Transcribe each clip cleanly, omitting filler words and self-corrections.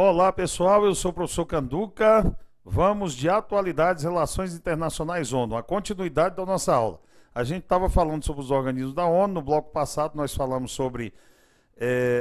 Olá pessoal, eu sou o professor Canduca. Vamos de atualidades e relações internacionais ONU, a continuidade da nossa aula. A gente estava falando sobre os organismos da ONU, no bloco passado nós falamos sobre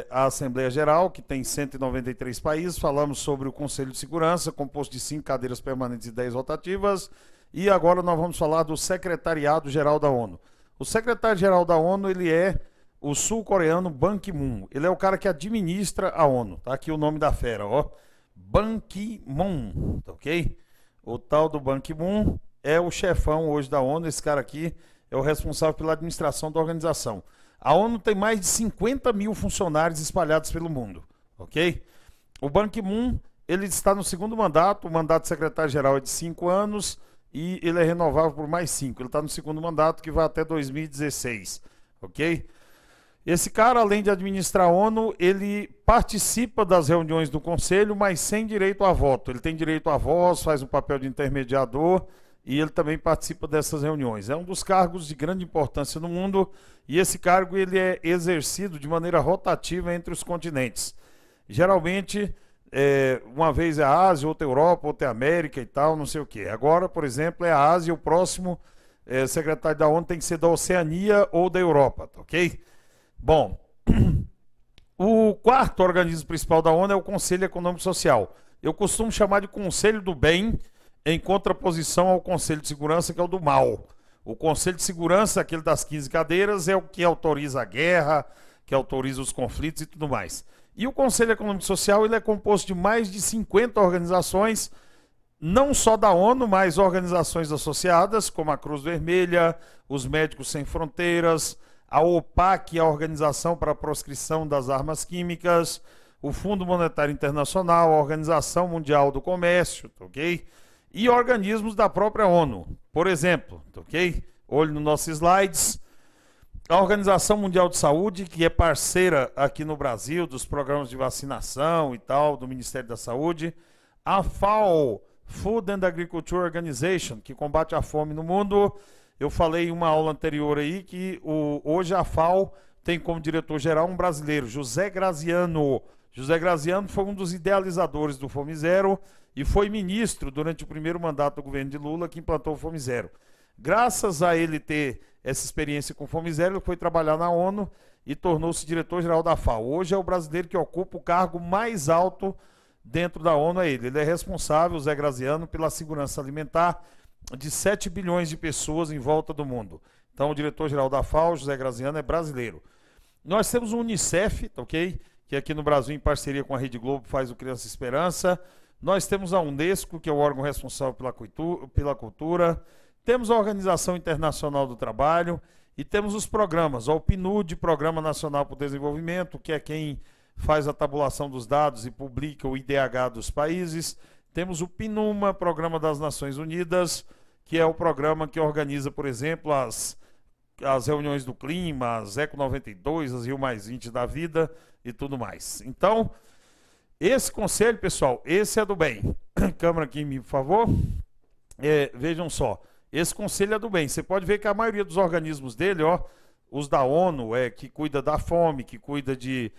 a Assembleia Geral, que tem 193 países, falamos sobre o Conselho de Segurança, composto de 5 cadeiras permanentes e 10 rotativas, e agora nós vamos falar do Secretariado-Geral da ONU. O Secretário-Geral da ONU, ele é o sul-coreano Ban Ki-moon. Ele é o cara que administra a ONU. Tá aqui o nome da fera, ó. Ban Ki-moon, tá ok? O tal do Ban Ki-moon é o chefão hoje da ONU. Esse cara aqui é o responsável pela administração da organização. A ONU tem mais de 50 mil funcionários espalhados pelo mundo, ok? O Ban Ki-moon, ele está no segundo mandato. O mandato de secretário-geral é de 5 anos e ele é renovável por mais 5. Ele está no segundo mandato, que vai até 2016, ok? Esse cara, além de administrar a ONU, ele participa das reuniões do Conselho, mas sem direito a voto. Ele tem direito à voz, faz o papel de intermediador e ele também participa dessas reuniões. É um dos cargos de grande importância no mundo e esse cargo ele é exercido de maneira rotativa entre os continentes. Geralmente, uma vez é a Ásia, outra é a Europa, outra é a América e tal, não sei o quê. Agora, por exemplo, é a Ásia e o próximo secretário da ONU tem que ser da Oceania ou da Europa, tá ok? Bom, o quarto organismo principal da ONU é o Conselho Econômico e Social. Eu costumo chamar de Conselho do Bem, em contraposição ao Conselho de Segurança, que é o do mal. O Conselho de Segurança, aquele das 15 cadeiras, é o que autoriza a guerra, que autoriza os conflitos e tudo mais. E o Conselho Econômico e Social ele é composto de mais de 50 organizações, não só da ONU, mas organizações associadas, como a Cruz Vermelha, os Médicos Sem Fronteiras, a OPAC, a Organização para a Proscrição das Armas Químicas, o Fundo Monetário Internacional, a Organização Mundial do Comércio, ok? E organismos da própria ONU. Por exemplo, ok? Olhe nos nossos slides, a Organização Mundial de Saúde, que é parceira aqui no Brasil dos programas de vacinação e tal, do Ministério da Saúde, a FAO, Food and Agriculture Organization, que combate a fome no mundo. Eu falei em uma aula anterior aí que hoje a FAO tem como diretor-geral um brasileiro, José Graziano. José Graziano foi um dos idealizadores do Fome Zero e foi ministro durante o primeiro mandato do governo de Lula que implantou o Fome Zero. Graças a ele ter essa experiência com Fome Zero, ele foi trabalhar na ONU e tornou-se diretor-geral da FAO. Hoje é o brasileiro que ocupa o cargo mais alto dentro da ONU, é ele. Ele é responsável, José Graziano, pela segurança alimentar de 7 bilhões de pessoas em volta do mundo. Então, o diretor-geral da FAO, José Graziano, é brasileiro. Nós temos o Unicef, ok? Que aqui no Brasil, em parceria com a Rede Globo, faz o Criança Esperança. Nós temos a Unesco, que é o órgão responsável pela cultura. Temos a Organização Internacional do Trabalho. E temos os programas, o PNUD, Programa Nacional para o Desenvolvimento, que é quem faz a tabulação dos dados e publica o IDH dos países. Temos o PNUMA, Programa das Nações Unidas, que é o programa que organiza, por exemplo, as reuniões do clima, as Eco 92, as Rio+20 da vida e tudo mais. Então, esse conselho, pessoal, esse é do bem. Câmera aqui, por favor. Vejam só, esse conselho é do bem. Você pode ver que a maioria dos organismos dele, ó, os da ONU, que cuida da fome, que cuida de,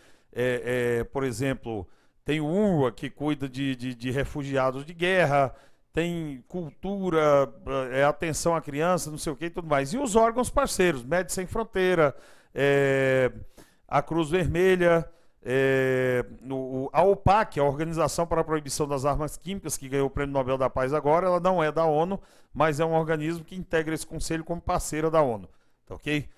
por exemplo, tem o UNRWA, que cuida de refugiados de guerra, tem cultura, atenção à criança, não sei o que e tudo mais. E os órgãos parceiros, Médicos Sem Fronteira, a Cruz Vermelha, a OPAC, a Organização para a Proibição das Armas Químicas, que ganhou o Prêmio Nobel da Paz agora, ela não é da ONU, mas é um organismo que integra esse conselho como parceira da ONU, tá ok?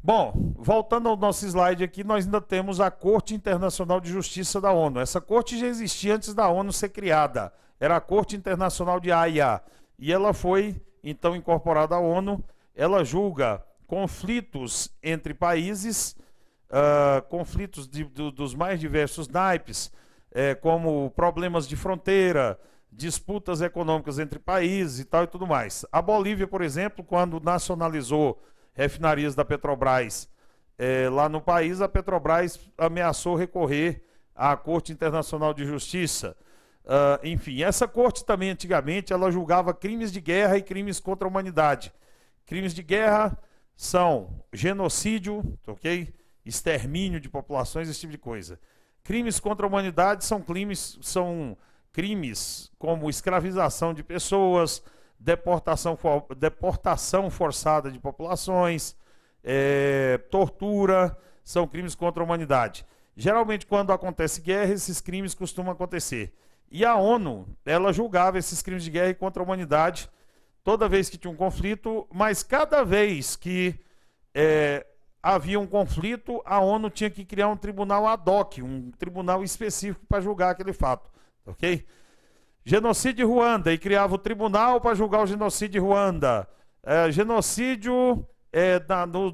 Bom, voltando ao nosso slide aqui, nós ainda temos a Corte Internacional de Justiça da ONU. Essa corte já existia antes da ONU ser criada. Era a Corte Internacional de Haia. E ela foi, então, incorporada à ONU. Ela julga conflitos entre países, conflitos dos mais diversos naipes, como problemas de fronteira, disputas econômicas entre países e tal e tudo mais. A Bolívia, por exemplo, quando nacionalizou refinarias da Petrobras lá no país, a Petrobras ameaçou recorrer à Corte Internacional de Justiça. Enfim, essa corte também antigamente ela julgava crimes de guerra e crimes contra a humanidade. Crimes de guerra são genocídio, ok? Extermínio de populações, esse tipo de coisa. Crimes contra a humanidade são crimes como escravização de pessoas, deportação forçada de populações, tortura, são crimes contra a humanidade. Geralmente, quando acontece guerra, esses crimes costumam acontecer. E a ONU, ela julgava esses crimes de guerra contra a humanidade toda vez que tinha um conflito, mas cada vez que havia um conflito, a ONU tinha que criar um tribunal ad hoc, um tribunal específico para julgar aquele fato, ok? Genocídio de Ruanda, e criava o tribunal para julgar o genocídio de Ruanda. Genocídio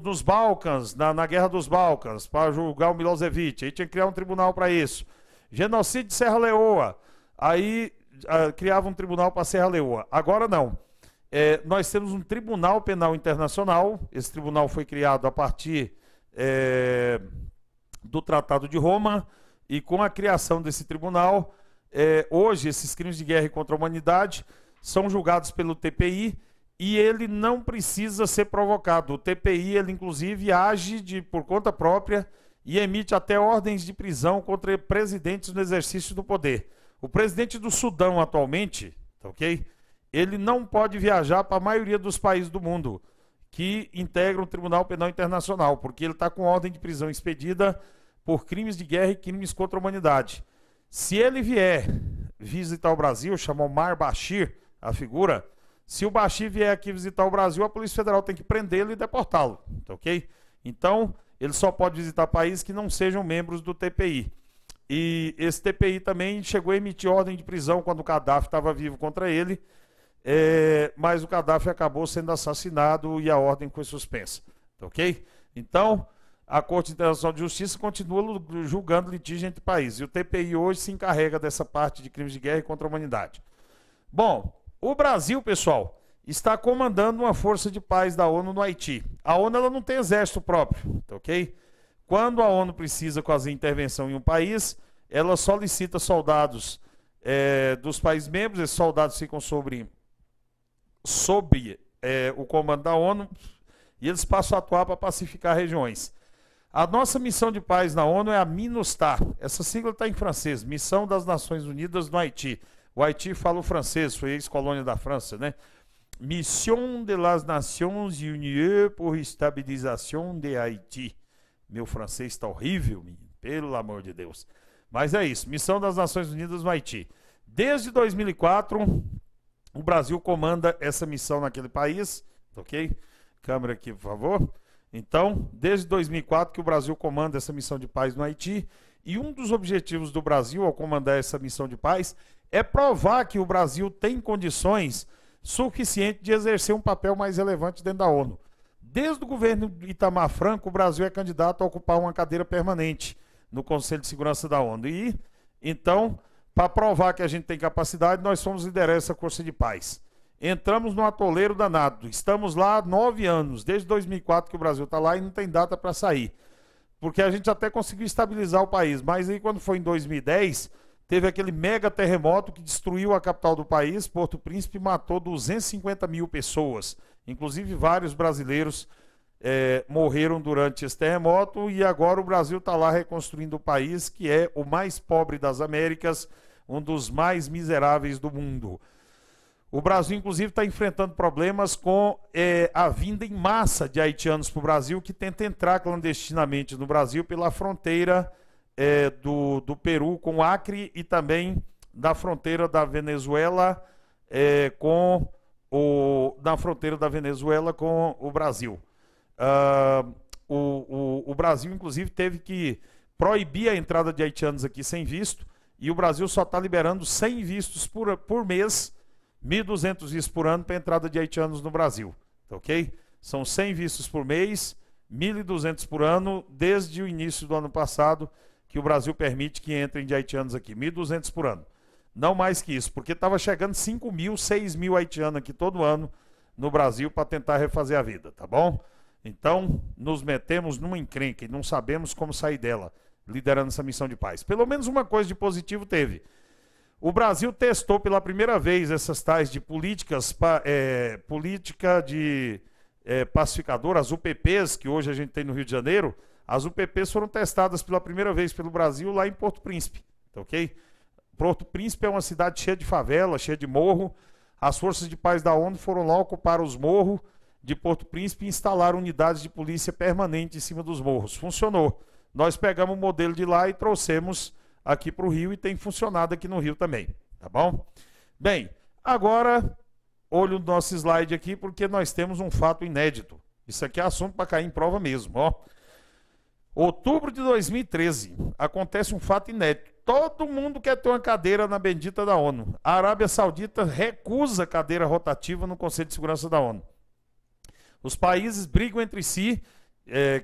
nos Balcãs, na Guerra dos Balcãs, para julgar o Milosevic, aí tinha que criar um tribunal para isso. Genocídio de Serra Leoa, aí criava um tribunal para Serra Leoa. Agora não. Nós temos um Tribunal Penal Internacional, esse tribunal foi criado a partir do Tratado de Roma, e com a criação desse tribunal, hoje esses crimes de guerra contra a humanidade são julgados pelo TPI, e ele não precisa ser provocado. O TPI, ele inclusive age por conta própria e emite até ordens de prisão contra presidentes no exercício do poder. O presidente do Sudão atualmente, ok? Ele não pode viajar para a maioria dos países do mundo que integram o Tribunal Penal Internacional, porque ele está com ordem de prisão expedida por crimes de guerra e crimes contra a humanidade. Se ele vier visitar o Brasil, chama Omar Bashir, a figura, se o Bashir vier aqui visitar o Brasil, a Polícia Federal tem que prendê-lo e deportá-lo, ok? Então, ele só pode visitar países que não sejam membros do TPI. E esse TPI também chegou a emitir ordem de prisão quando o Gaddafi estava vivo contra ele, mas o Gaddafi acabou sendo assassinado e a ordem foi suspensa, ok? Então, a Corte Internacional de Justiça continua julgando litígio entre países, e o TPI hoje se encarrega dessa parte de crimes de guerra e contra a humanidade. Bom, o Brasil, pessoal, está comandando uma força de paz da ONU no Haiti. A ONU, ela não tem exército próprio, ok? Quando a ONU precisa fazer intervenção em um país, ela solicita soldados dos países membros, esses soldados ficam sob o comando da ONU, e eles passam a atuar para pacificar regiões. A nossa missão de paz na ONU é a MINUSTAH. Essa sigla está em francês, Missão das Nações Unidas no Haiti. O Haiti fala o francês, foi ex-colônia da França, né? Mission de las Nations Unies pour Stabilisation de Haïti. Meu francês está horrível, menino, pelo amor de Deus. Mas é isso, Missão das Nações Unidas no Haiti. Desde 2004, o Brasil comanda essa missão naquele país, ok? Câmera aqui, por favor. Então, desde 2004 que o Brasil comanda essa missão de paz no Haiti, e um dos objetivos do Brasil ao comandar essa missão de paz é provar que o Brasil tem condições suficientes de exercer um papel mais relevante dentro da ONU. Desde o governo Itamar Franco, o Brasil é candidato a ocupar uma cadeira permanente no Conselho de Segurança da ONU. E, então, para provar que a gente tem capacidade, nós somos liderar essa força de paz. Entramos no atoleiro danado. Estamos lá há 9 anos, desde 2004 que o Brasil está lá e não tem data para sair. Porque a gente até conseguiu estabilizar o país, mas aí quando foi em 2010, teve aquele mega terremoto que destruiu a capital do país, Porto Príncipe, e matou 250 mil pessoas. Inclusive vários brasileiros morreram durante esse terremoto, e agora o Brasil está lá reconstruindo o país, que é o mais pobre das Américas, um dos mais miseráveis do mundo. O Brasil, inclusive, está enfrentando problemas com a vinda em massa de haitianos para o Brasil, que tenta entrar clandestinamente no Brasil pela fronteira do Peru com o Acre, e também da fronteira da Venezuela na fronteira da Venezuela com o Brasil. O Brasil, inclusive, teve que proibir a entrada de haitianos aqui sem visto, e o Brasil só está liberando 100 vistos por mês, 1.200 vistos por ano para a entrada de haitianos no Brasil, ok? São 100 vistos por mês, 1.200 por ano, desde o início do ano passado, que o Brasil permite que entrem de haitianos aqui, 1.200 por ano. Não mais que isso, porque estava chegando 5.000, 6.000 haitianos aqui todo ano no Brasil para tentar refazer a vida, tá bom? Então, nos metemos numa encrenca e não sabemos como sair dela, liderando essa missão de paz. Pelo menos uma coisa de positivo teve. O Brasil testou pela primeira vez essas tais de política de pacificador, as UPPs, que hoje a gente tem no Rio de Janeiro, As UPPs foram testadas pela primeira vez pelo Brasil lá em Porto Príncipe, tá ok? Porto Príncipe é uma cidade cheia de favela, cheia de morro. As forças de paz da ONU foram lá ocupar os morros de Porto Príncipe e instalaram unidades de polícia permanente em cima dos morros. Funcionou. Nós pegamos o modelo de lá e trouxemos aqui para o Rio e tem funcionado aqui no Rio também, tá bom? Bem, agora, olho no nosso slide aqui, porque nós temos um fato inédito. Isso aqui é assunto para cair em prova mesmo, ó. Outubro de 2013, acontece um fato inédito. Todo mundo quer ter uma cadeira na bendita da ONU. A Arábia Saudita recusa cadeira rotativa no Conselho de Segurança da ONU. Os países brigam entre si,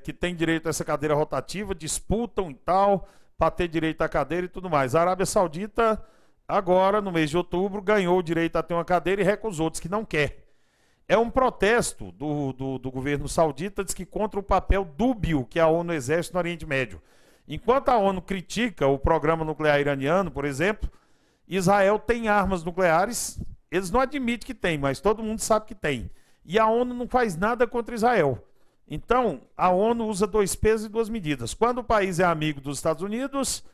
que tem direito a essa cadeira rotativa, disputam e tal, para ter direito à cadeira e tudo mais. A Arábia Saudita, agora, no mês de outubro, ganhou o direito a ter uma cadeira e recusou, diz que não quer. É um protesto do governo saudita, diz que contra o papel dúbio que a ONU exerce no Oriente Médio. Enquanto a ONU critica o programa nuclear iraniano, por exemplo, Israel tem armas nucleares, eles não admitem que tem, mas todo mundo sabe que tem. E a ONU não faz nada contra Israel. Então, a ONU usa 2 pesos e 2 medidas. Quando o país é amigo dos Estados Unidos,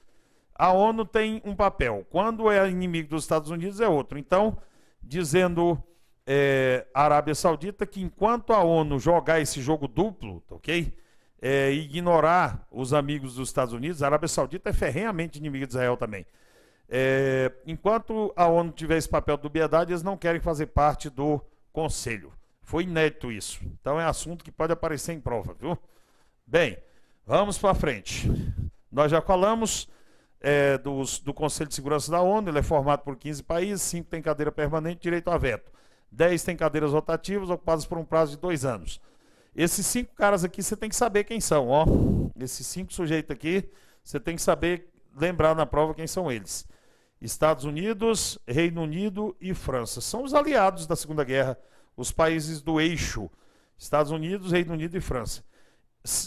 a ONU tem um papel. Quando é inimigo dos Estados Unidos, é outro. Então, dizendo a Arábia Saudita que enquanto a ONU jogar esse jogo duplo, ok? Ignorar os amigos dos Estados Unidos, a Arábia Saudita é ferrenhamente inimiga de Israel também. Enquanto a ONU tiver esse papel de dubiedade, eles não querem fazer parte do Conselho. Foi inédito isso. Então é assunto que pode aparecer em prova, viu? Bem, vamos para frente. Nós já falamos do Conselho de Segurança da ONU, ele é formado por 15 países, 5 tem cadeira permanente, direito a veto. 10 tem cadeiras rotativas, ocupadas por um prazo de 2 anos. Esses 5 caras aqui, você tem que saber quem são, ó. Esses 5 sujeitos aqui, você tem que saber, lembrar na prova quem são eles. Estados Unidos, Reino Unido e França. São os aliados da Segunda Guerra, os países do eixo. Estados Unidos, Reino Unido e França.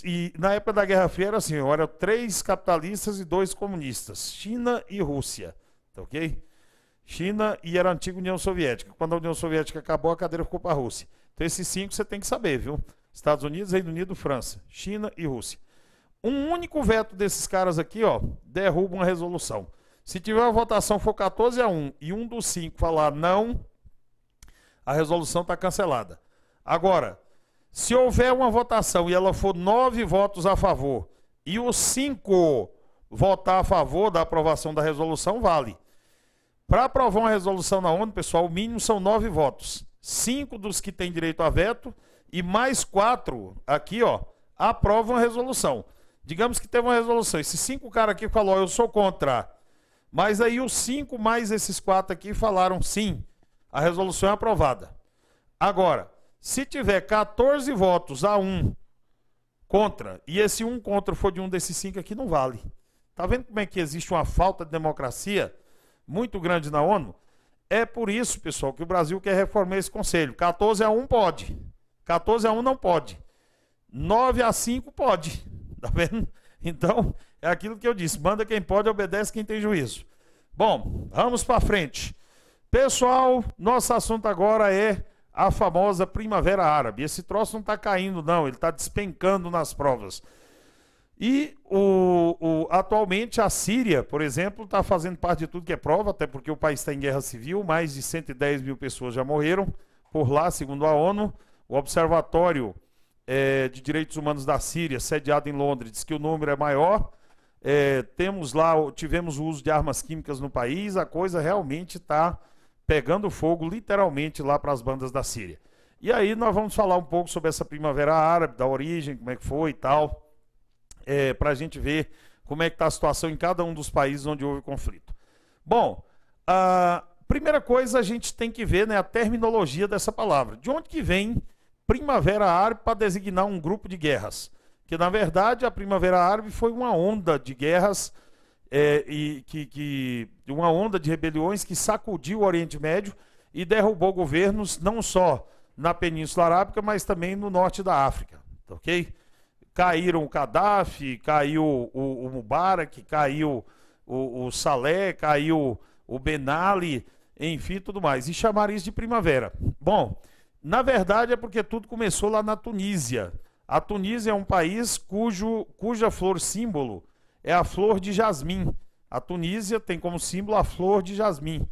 E na época da Guerra Fria era assim, eram 3 capitalistas e 2 comunistas. China e Rússia, tá ok? China e era a antiga União Soviética. Quando a União Soviética acabou, a cadeira ficou para a Rússia. Então esses 5 você tem que saber, viu? Estados Unidos, Reino Unido, França, China e Rússia. Um único veto desses caras aqui, ó, derruba uma resolução. Se tiver uma votação for 14-1 e um dos 5 falar não, a resolução está cancelada. Agora, se houver uma votação e ela for 9 votos a favor e os 5 votar a favor da aprovação da resolução, vale. Para aprovar uma resolução na ONU, pessoal, o mínimo são 9 votos. 5 dos que têm direito a veto e mais 4 aqui, ó, aprovam a resolução. Digamos que teve uma resolução, esses 5 caras aqui falaram, eu sou contra. Mas aí os 5 mais esses 4 aqui falaram sim, a resolução é aprovada. Agora, se tiver 14 votos a 1 contra, e esse 1 contra for de um desses 5 aqui, não vale. Tá vendo como é que existe uma falta de democracia muito grande na ONU? É por isso, pessoal, que o Brasil quer reformar esse conselho. 14-1 pode, 14-1 não pode, 9-5 pode, tá vendo? Então, é aquilo que eu disse, manda quem pode, obedece quem tem juízo. Bom, vamos para frente. Pessoal, nosso assunto agora é a famosa Primavera Árabe. Esse troço não está caindo, não, ele está despencando nas provas. E atualmente a Síria, por exemplo, está fazendo parte de tudo que é prova, até porque o país está em guerra civil, mais de 110 mil pessoas já morreram por lá, segundo a ONU. O Observatório de Direitos Humanos da Síria, sediado em Londres, diz que o número é maior. Tivemos o uso de armas químicas no país, a coisa realmente está pegando fogo, literalmente, lá para as bandas da Síria. E aí nós vamos falar um pouco sobre essa Primavera Árabe, da origem, como é que foi e tal, para a gente ver como é que está a situação em cada um dos países onde houve conflito. Bom, a primeira coisa a gente tem que ver, né, a terminologia dessa palavra. De onde que vem Primavera Árabe para designar um grupo de guerras? Que na verdade a Primavera Árabe foi uma onda de guerras, uma onda de rebeliões que sacudiu o Oriente Médio e derrubou governos não só na Península Arábica, mas também no norte da África, ok? Caíram o Gaddafi, caiu o Mubarak, caiu o Saleh, caiu o Ben Ali, enfim, tudo mais. E chamaram isso de primavera. Bom, na verdade é porque tudo começou lá na Tunísia. A Tunísia é um país cuja flor símbolo é a flor de jasmim. A Tunísia tem como símbolo a flor de jasmim.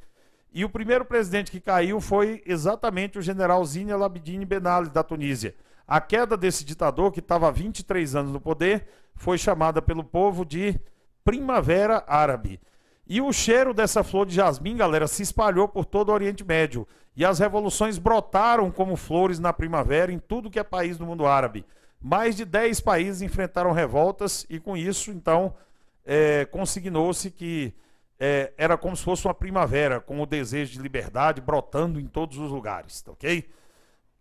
E o primeiro presidente que caiu foi exatamente o general Zine El Abidine Ben Ali, da Tunísia. A queda desse ditador, que estava há 23 anos no poder, foi chamada pelo povo de Primavera Árabe. E o cheiro dessa flor de jasmim, galera, se espalhou por todo o Oriente Médio. E as revoluções brotaram como flores na primavera em tudo que é país do mundo árabe. Mais de 10 países enfrentaram revoltas e com isso, então, consignou-se que era como se fosse uma primavera, com o desejo de liberdade brotando em todos os lugares, tá ok?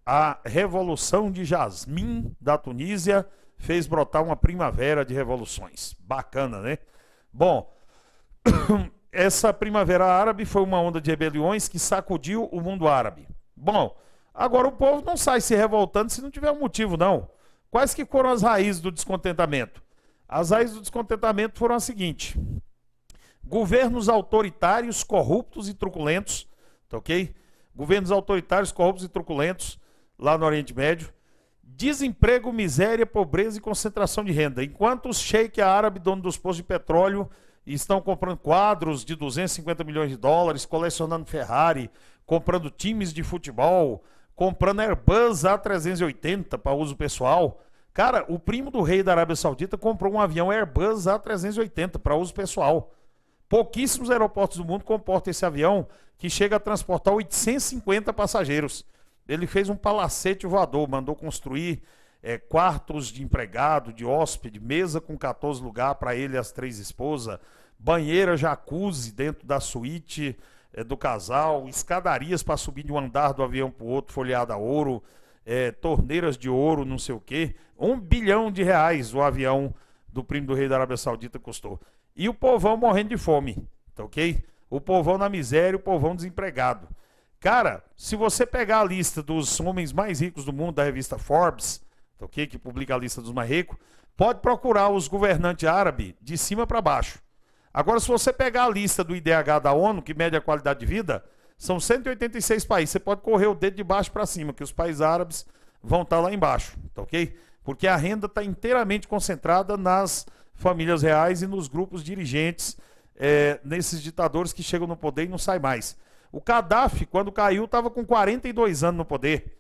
A Revolução de Jasmim da Tunísia fez brotar uma primavera de revoluções. Bacana, né? Bom, essa primavera árabe foi uma onda de rebeliões que sacudiu o mundo árabe. Bom, agora o povo não sai se revoltando se não tiver um motivo, não. Quais que foram as raízes do descontentamento? As raízes do descontentamento foram as seguintes: governos autoritários, corruptos e truculentos, tá ok? Governos autoritários, corruptos e truculentos lá no Oriente Médio. Desemprego, miséria, pobreza e concentração de renda. Enquanto os sheik árabes, donos dos postos de petróleo, estão comprando quadros de 250 milhões de dólares, colecionando Ferrari, comprando times de futebol, comprando Airbus A380 para uso pessoal. Cara, o primo do rei da Arábia Saudita comprou um avião Airbus A380 para uso pessoal. Pouquíssimos aeroportos do mundo comportam esse avião, que chega a transportar 850 passageiros. Ele fez um palacete voador, mandou construir quartos de empregado, de hóspede, mesa com 14 lugares para ele e as 3 esposas, banheira jacuzzi dentro da suíte do casal, escadarias para subir de um andar do avião para o outro, folheada a ouro, torneiras de ouro, não sei o quê. R$1 bilhão o avião do primo do rei da Arábia Saudita custou. E o povão morrendo de fome, tá ok? O povão na miséria, o povão desempregado. Cara, se você pegar a lista dos homens mais ricos do mundo, da revista Forbes, tá ok? Que publica a lista dos mais ricos, pode procurar os governantes árabes de cima para baixo. Agora, se você pegar a lista do IDH da ONU, que mede a qualidade de vida, são 186 países. Você pode correr o dedo de baixo para cima, que os países árabes vão estar lá embaixo, tá ok? Porque a renda está inteiramente concentrada nas famílias reais e nos grupos dirigentes, nesses ditadores que chegam no poder e não saem mais. O Gaddafi, quando caiu, estava com 42 anos no poder.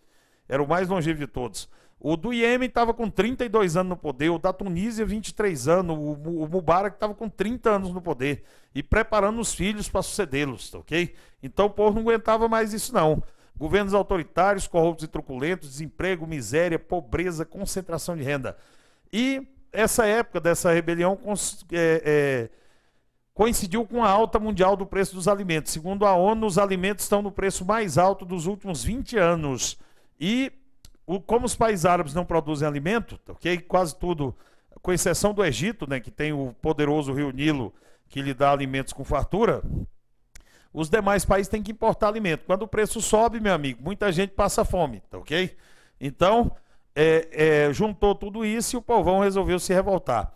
Era o mais longevo de todos. O do Iêmen estava com 32 anos no poder. O da Tunísia, 23 anos. O Mubarak estava com 30 anos no poder. E preparando os filhos para sucedê-los, tá ok? Então o povo não aguentava mais isso, não. Governos autoritários, corruptos e truculentos, desemprego, miséria, pobreza, concentração de renda. E essa época dessa rebelião coincidiu com a alta mundial do preço dos alimentos. Segundo a ONU, os alimentos estão no preço mais alto dos últimos 20 anos. E como os países árabes não produzem alimento, okay? Quase tudo, com exceção do Egito, né, que tem o poderoso rio Nilo, que lhe dá alimentos com fartura, os demais países têm que importar alimento. Quando o preço sobe, meu amigo, muita gente passa fome, tá ok? Então, juntou tudo isso e o povão resolveu se revoltar.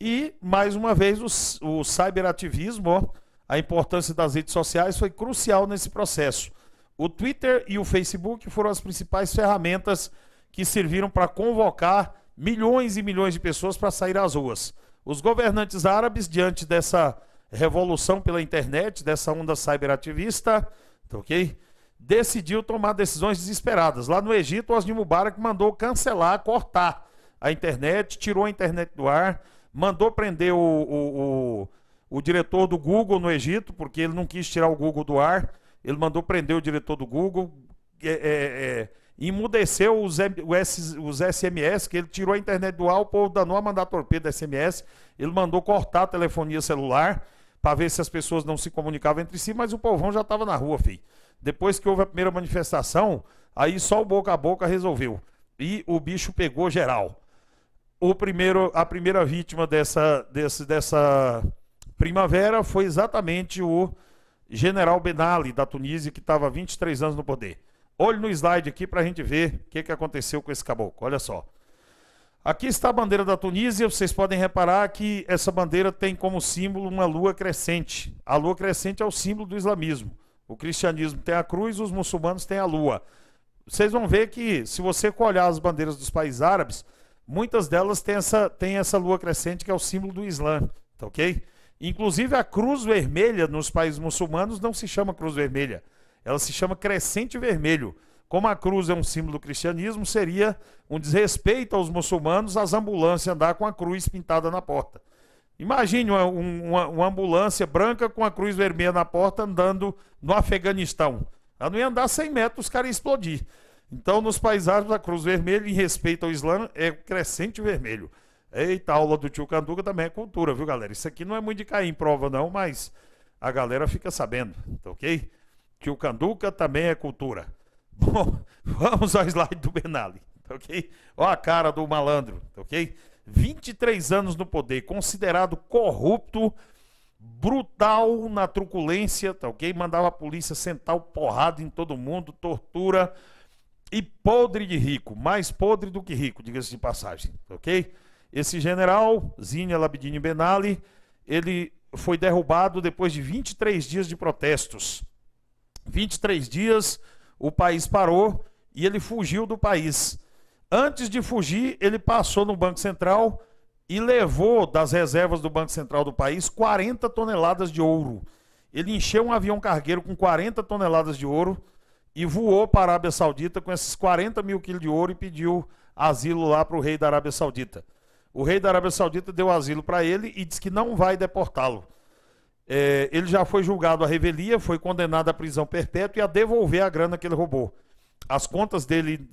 E, mais uma vez, o cyberativismo, a importância das redes sociais foi crucial nesse processo. O Twitter e o Facebook foram as principais ferramentas que serviram para convocar milhões e milhões de pessoas para sair às ruas. Os governantes árabes, diante dessa revolução pela internet, dessa onda cyberativista, tá ok? Decidiu tomar decisões desesperadas. Lá no Egito, o Hosni Mubarak mandou cancelar, cortar a internet, tirou a internet do ar, mandou prender o diretor do Google no Egito, porque ele não quis tirar o Google do ar. Ele mandou prender o diretor do Google, emudeceu os SMS, que ele tirou a internet do ar, o povo danou a mandar torpedo SMS. Ele mandou cortar a telefonia celular para ver se as pessoas não se comunicavam entre si, mas o povão já estava na rua, filho. Depois que houve a primeira manifestação, aí só o boca a boca resolveu. E o bicho pegou geral. A primeira vítima dessa primavera foi exatamente o general Ben Ali, da Tunísia, que estava há 23 anos no poder. Olhe no slide aqui para a gente ver o que aconteceu com esse caboclo. Olha só. Aqui está a bandeira da Tunísia. Vocês podem reparar que essa bandeira tem como símbolo uma lua crescente. A lua crescente é o símbolo do islamismo. O cristianismo tem a cruz, os muçulmanos têm a lua. Vocês vão ver que, se você olhar as bandeiras dos países árabes, muitas delas têm essa lua crescente que é o símbolo do Islã, tá ok? Inclusive a cruz vermelha nos países muçulmanos não se chama cruz vermelha, ela se chama crescente vermelho. Como a cruz é um símbolo do cristianismo, seria um desrespeito aos muçulmanos as ambulâncias andar com a cruz pintada na porta. Imagine uma ambulância branca com a cruz vermelha na porta andando no Afeganistão. Ela não ia andar 100 metros, os caras iam explodir. Então, nos países árabes, a cruz vermelha, em respeito ao Islã, é crescente vermelho. Eita, a aula do tio Canduca também é cultura, viu, galera? Isso aqui não é muito de cair em prova, não, mas a galera fica sabendo, tá ok? Tio Canduca também é cultura. Bom, vamos ao slide do Ben Ali, tá ok? Olha a cara do malandro, tá ok? 23 anos no poder, considerado corrupto, brutal na truculência, tá ok? Mandava a polícia sentar o porrada em todo mundo, tortura e podre de rico, mais podre do que rico, diga-se de passagem, tá ok? Esse general, Zine El Abidine Ben Ali, ele foi derrubado depois de 23 dias de protestos. 23 dias, o país parou e ele fugiu do país. Antes de fugir, ele passou no Banco Central e levou das reservas do Banco Central do país 40 toneladas de ouro. Ele encheu um avião cargueiro com 40 toneladas de ouro e voou para a Arábia Saudita com esses 40 mil quilos de ouro e pediu asilo lá para o rei da Arábia Saudita. O rei da Arábia Saudita deu asilo para ele e disse que não vai deportá-lo. Ele já foi julgado à revelia, foi condenado à prisão perpétua e a devolver a grana que ele roubou. As contas dele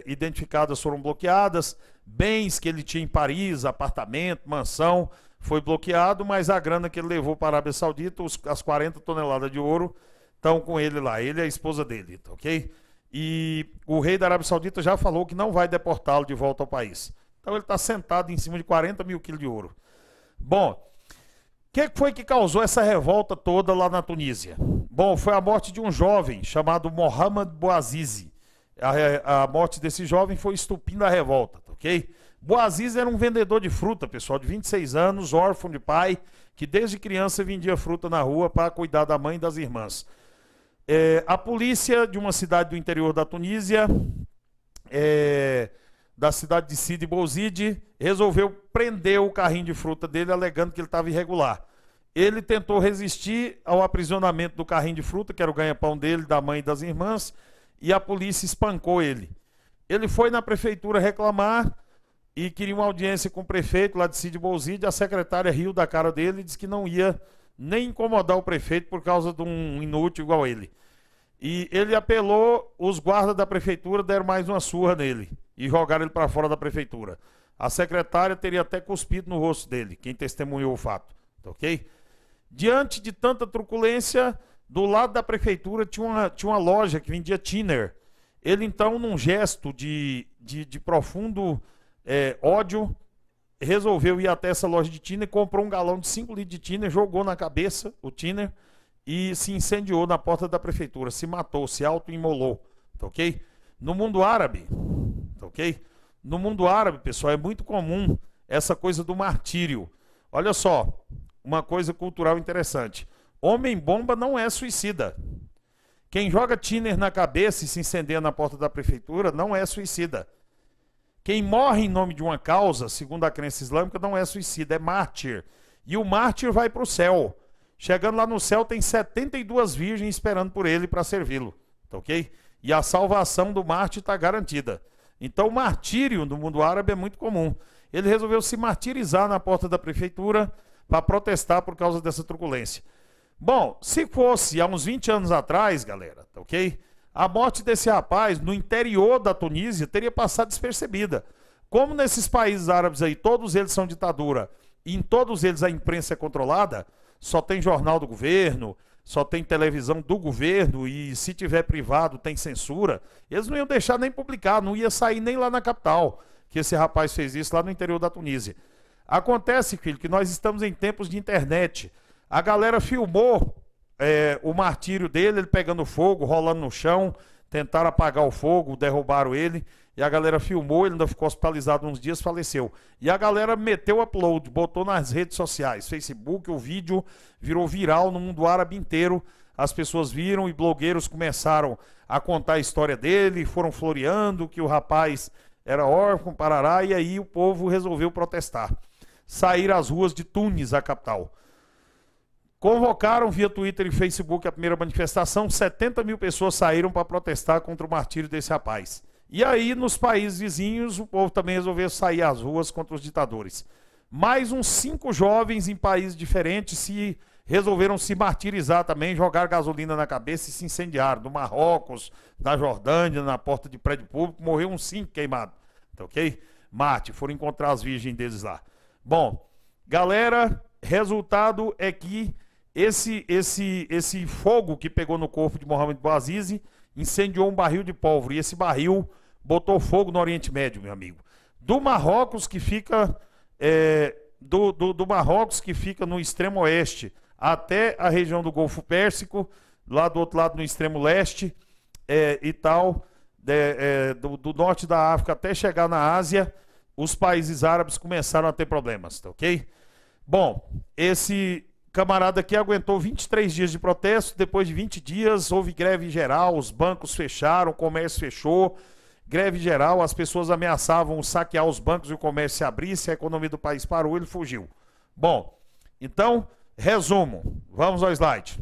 identificadas foram bloqueadas, bens que ele tinha em Paris, apartamento, mansão, foi bloqueado, mas a grana que ele levou para a Arábia Saudita, as 40 toneladas de ouro, estão com ele lá, ele e a esposa dele, tá ok? E o rei da Arábia Saudita já falou que não vai deportá-lo de volta ao país. Então ele está sentado em cima de 40 mil quilos de ouro. Bom, o que foi que causou essa revolta toda lá na Tunísia? Bom, foi a morte de um jovem chamado Mohamed Bouazizi. A morte desse jovem foi estupim da revolta, tá ok? Bouazizi era um vendedor de fruta, pessoal, de 26 anos, órfão de pai, que desde criança vendia fruta na rua para cuidar da mãe e das irmãs. A polícia de uma cidade do interior da Tunísia, da cidade de Sidi Bouzid, resolveu prender o carrinho de fruta dele, alegando que ele estava irregular. Ele tentou resistir ao aprisionamento do carrinho de fruta, que era o ganha-pão dele, da mãe e das irmãs, e a polícia espancou ele. Ele foi na prefeitura reclamar e queria uma audiência com o prefeito lá de Sidi Bouzid. A secretária riu da cara dele e disse que não ia nem incomodar o prefeito por causa de um inútil igual ele. E ele apelou, os guardas da prefeitura deram mais uma surra nele e jogaram ele para fora da prefeitura. A secretária teria até cuspido no rosto dele, quem testemunhou o fato, tá ok? Diante de tanta truculência, do lado da prefeitura tinha uma loja que vendia thinner. Ele então, num gesto de profundo ódio, resolveu ir até essa loja de thinner, comprou um galão de 5 litros de thinner, jogou na cabeça o thinner e se incendiou na porta da prefeitura, se matou, se auto-imolou, tá ok? No mundo árabe, tá ok? No mundo árabe, pessoal, é muito comum essa coisa do martírio. Olha só, uma coisa cultural interessante. Homem-bomba não é suicida. Quem joga thinner na cabeça e se incendeia na porta da prefeitura não é suicida. Quem morre em nome de uma causa, segundo a crença islâmica, não é suicida, é mártir. E o mártir vai para o céu. Chegando lá no céu, tem 72 virgens esperando por ele para servi-lo. Tá ok? E a salvação do mártir está garantida. Então, o martírio no mundo árabe é muito comum. Ele resolveu se martirizar na porta da prefeitura para protestar por causa dessa truculência. Bom, se fosse há uns 20 anos atrás, galera, tá ok? A morte desse rapaz no interior da Tunísia teria passado despercebida. Como nesses países árabes aí, todos eles são ditadura, e em todos eles a imprensa é controlada, só tem jornal do governo, só tem televisão do governo, e se tiver privado tem censura, eles não iam deixar nem publicar, não ia sair nem lá na capital, que esse rapaz fez isso lá no interior da Tunísia. Acontece, filho, que nós estamos em tempos de internet. A galera filmou o martírio dele, ele pegando fogo, rolando no chão, tentaram apagar o fogo, derrubaram ele, e a galera filmou, ele ainda ficou hospitalizado uns dias, faleceu. E a galera meteu upload, botou nas redes sociais, Facebook, o vídeo virou viral no mundo árabe inteiro, as pessoas viram e blogueiros começaram a contar a história dele, foram floreando que o rapaz era órfão, parará, e aí o povo resolveu protestar. Sair às ruas de Tunis, a capital. Convocaram via Twitter e Facebook a primeira manifestação, 70 mil pessoas saíram para protestar contra o martírio desse rapaz. E aí, nos países vizinhos, o povo também resolveu sair às ruas contra os ditadores. Mais uns 5 jovens em países diferentes resolveram se martirizar também, jogar gasolina na cabeça e se incendiaram. No Marrocos, na Jordânia, na porta de prédio público, morreu uns 5 queimados. Tá ok? Mate, foram encontrar as virgens deles lá. Bom, galera, resultado é que esse fogo que pegou no corpo de Mohamed Bouazizi incendiou um barril de pólvora. E esse barril botou fogo no Oriente Médio, meu amigo. Do Marrocos, que fica do Marrocos, que fica no extremo oeste, até a região do Golfo Pérsico, lá do outro lado no extremo leste e tal, do norte da África até chegar na Ásia, os países árabes começaram a ter problemas, tá ok? Bom, esse camarada aqui aguentou 23 dias de protesto. Depois de 20 dias houve greve geral, os bancos fecharam, o comércio fechou, greve geral, as pessoas ameaçavam saquear os bancos e o comércio se abrisse, a economia do país parou, ele fugiu. Bom, então, resumo, vamos ao slide.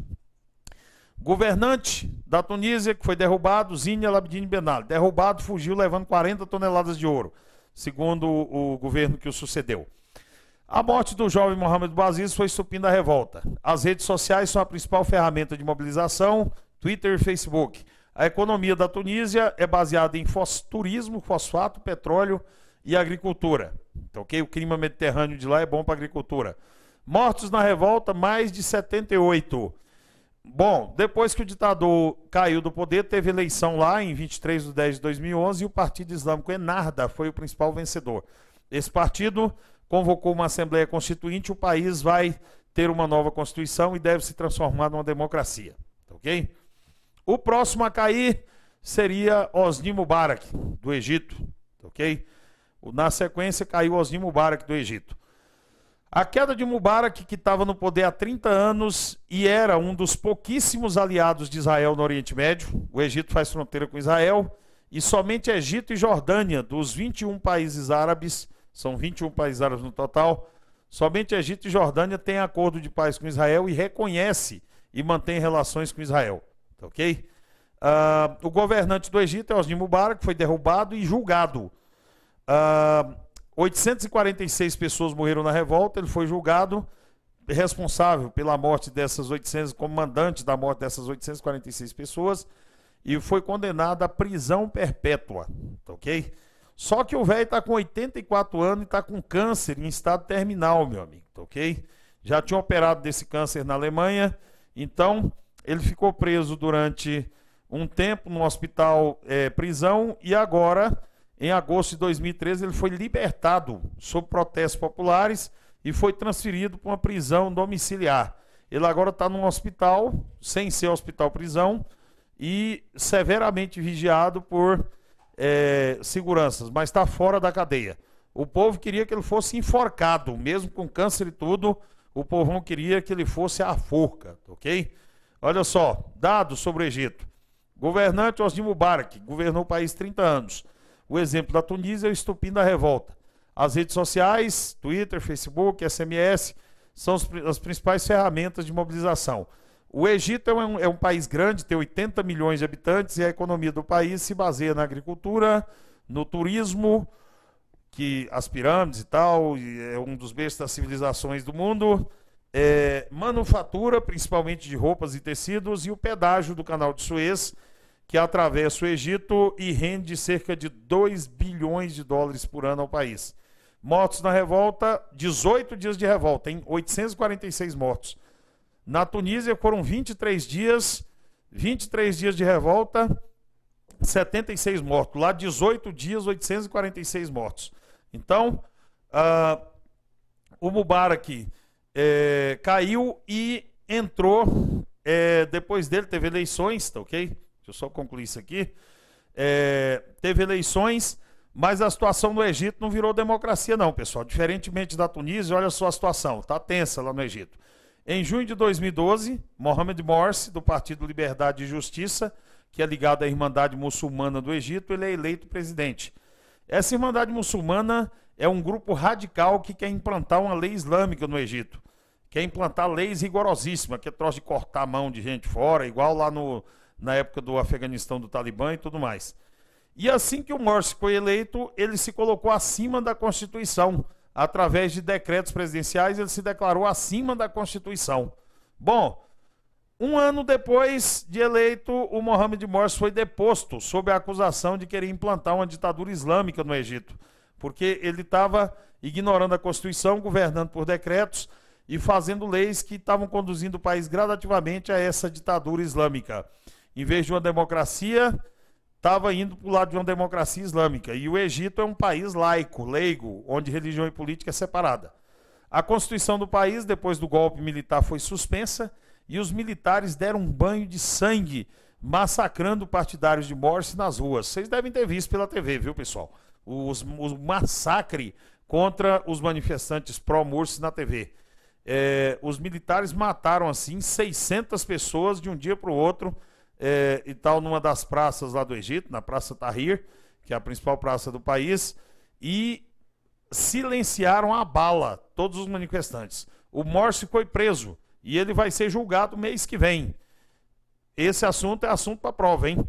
Governante da Tunísia, que foi derrubado, Zine El Abidine Ben Ali, derrubado, fugiu levando 40 toneladas de ouro, segundo o governo que o sucedeu. A morte do jovem Mohamed Bouazizi foi estupim da revolta. As redes sociais são a principal ferramenta de mobilização, Twitter e Facebook. A economia da Tunísia é baseada em turismo, fosfato, petróleo e agricultura. Então, okay? O clima mediterrâneo de lá é bom para agricultura. Mortos na revolta, mais de 78. Bom, depois que o ditador caiu do poder, teve eleição lá em 23 de 10 de 2011 e o Partido Islâmico Ennahda foi o principal vencedor. Esse partido convocou uma Assembleia Constituinte, o país vai ter uma nova Constituição e deve se transformar numa democracia. Ok? O próximo a cair seria Hosni Mubarak, do Egito. Ok? Na sequência caiu Hosni Mubarak, do Egito. A queda de Mubarak, que estava no poder há 30 anos e era um dos pouquíssimos aliados de Israel no Oriente Médio. O Egito faz fronteira com Israel e somente Egito e Jordânia, dos 21 países árabes, são 21 países árabes no total, somente Egito e Jordânia têm acordo de paz com Israel e reconhece e mantém relações com Israel. Ok? O governante do Egito é Hosni Mubarak, que foi derrubado e julgado. 846 pessoas morreram na revolta, ele foi julgado responsável pela morte dessas 800, comandante da morte dessas 846 pessoas, e foi condenado à prisão perpétua. Ok? Só que o velho está com 84 anos e está com câncer em estado terminal, meu amigo, ok? Já tinha operado desse câncer na Alemanha, então ele ficou preso durante um tempo no hospital prisão e agora, em agosto de 2013, ele foi libertado sob protestos populares e foi transferido para uma prisão domiciliar. Ele agora está num hospital, sem ser hospital-prisão, e severamente vigiado por seguranças, mas está fora da cadeia. O povo queria que ele fosse enforcado, mesmo com câncer e tudo, o povão queria que ele fosse à forca, ok? Olha só, dados sobre o Egito. Governante Hosni Mubarak, governou o país 30 anos. O exemplo da Tunísia é o estupim da revolta. As redes sociais, Twitter, Facebook, SMS, são as principais ferramentas de mobilização. O Egito é um país grande, tem 80 milhões de habitantes e a economia do país se baseia na agricultura, no turismo, que as pirâmides e tal, e é um dos berços das civilizações do mundo, manufatura, principalmente de roupas e tecidos, e o pedágio do Canal de Suez, que atravessa o Egito e rende cerca de 2 bilhões de dólares por ano ao país. Mortos na revolta, 18 dias de revolta, hein? 846 mortos. Na Tunísia foram 23 dias de revolta, 76 mortos. Lá 18 dias, 846 mortos. Então, o Mubarak caiu e entrou, depois dele teve eleições, tá ok? Deixa eu só concluir isso aqui. Teve eleições, mas a situação no Egito não virou democracia não, pessoal. Diferentemente da Tunísia, olha só a situação, tá tensa lá no Egito. Em junho de 2012, Mohamed Morsi, do Partido Liberdade e Justiça, que é ligado à Irmandade Muçulmana do Egito, ele é eleito presidente. Essa Irmandade Muçulmana é um grupo radical que quer implantar uma lei islâmica no Egito. Quer implantar leis rigorosíssimas, que é troço de cortar a mão de gente fora, igual lá na época do Afeganistão, do Talibã e tudo mais. E assim que o Morsi foi eleito, ele se colocou acima da Constituição. Através de decretos presidenciais, ele se declarou acima da Constituição. Bom, um ano depois de eleito, o Mohamed Morsi foi deposto sob a acusação de querer implantar uma ditadura islâmica no Egito, porque ele estava ignorando a Constituição, governando por decretos e fazendo leis que estavam conduzindo o país gradativamente a essa ditadura islâmica. Em vez de uma democracia, estava indo para o lado de uma democracia islâmica. E o Egito é um país laico, leigo, onde religião e política é separada. A Constituição do país, depois do golpe militar, foi suspensa e os militares deram um banho de sangue, massacrando partidários de Morsi nas ruas. Vocês devem ter visto pela TV, viu, pessoal? O massacre contra os manifestantes pró-Morsi na TV. Os militares mataram, assim, 600 pessoas de um dia para o outro, e tal, numa das praças lá do Egito, na Praça Tahrir, que é a principal praça do país, e silenciaram a bala todos os manifestantes. O Morsi foi preso e ele vai ser julgado mês que vem. Esse assunto é assunto para prova, hein?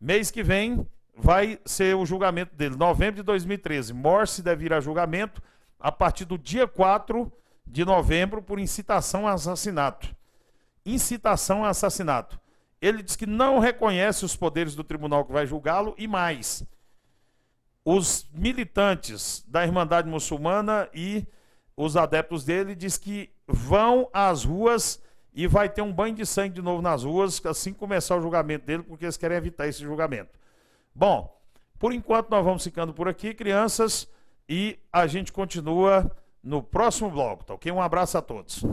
Mês que vem vai ser o julgamento dele, novembro de 2013. Morsi deve ir a julgamento a partir do dia 4 de novembro por incitação a assassinato. Incitação a assassinato. Ele diz que não reconhece os poderes do tribunal que vai julgá-lo e mais. Os militantes da Irmandade Muçulmana e os adeptos dele diz que vão às ruas e vai ter um banho de sangue de novo nas ruas assim que começar o julgamento dele, porque eles querem evitar esse julgamento. Bom, por enquanto nós vamos ficando por aqui, crianças, e a gente continua no próximo bloco, tá ok? Um abraço a todos.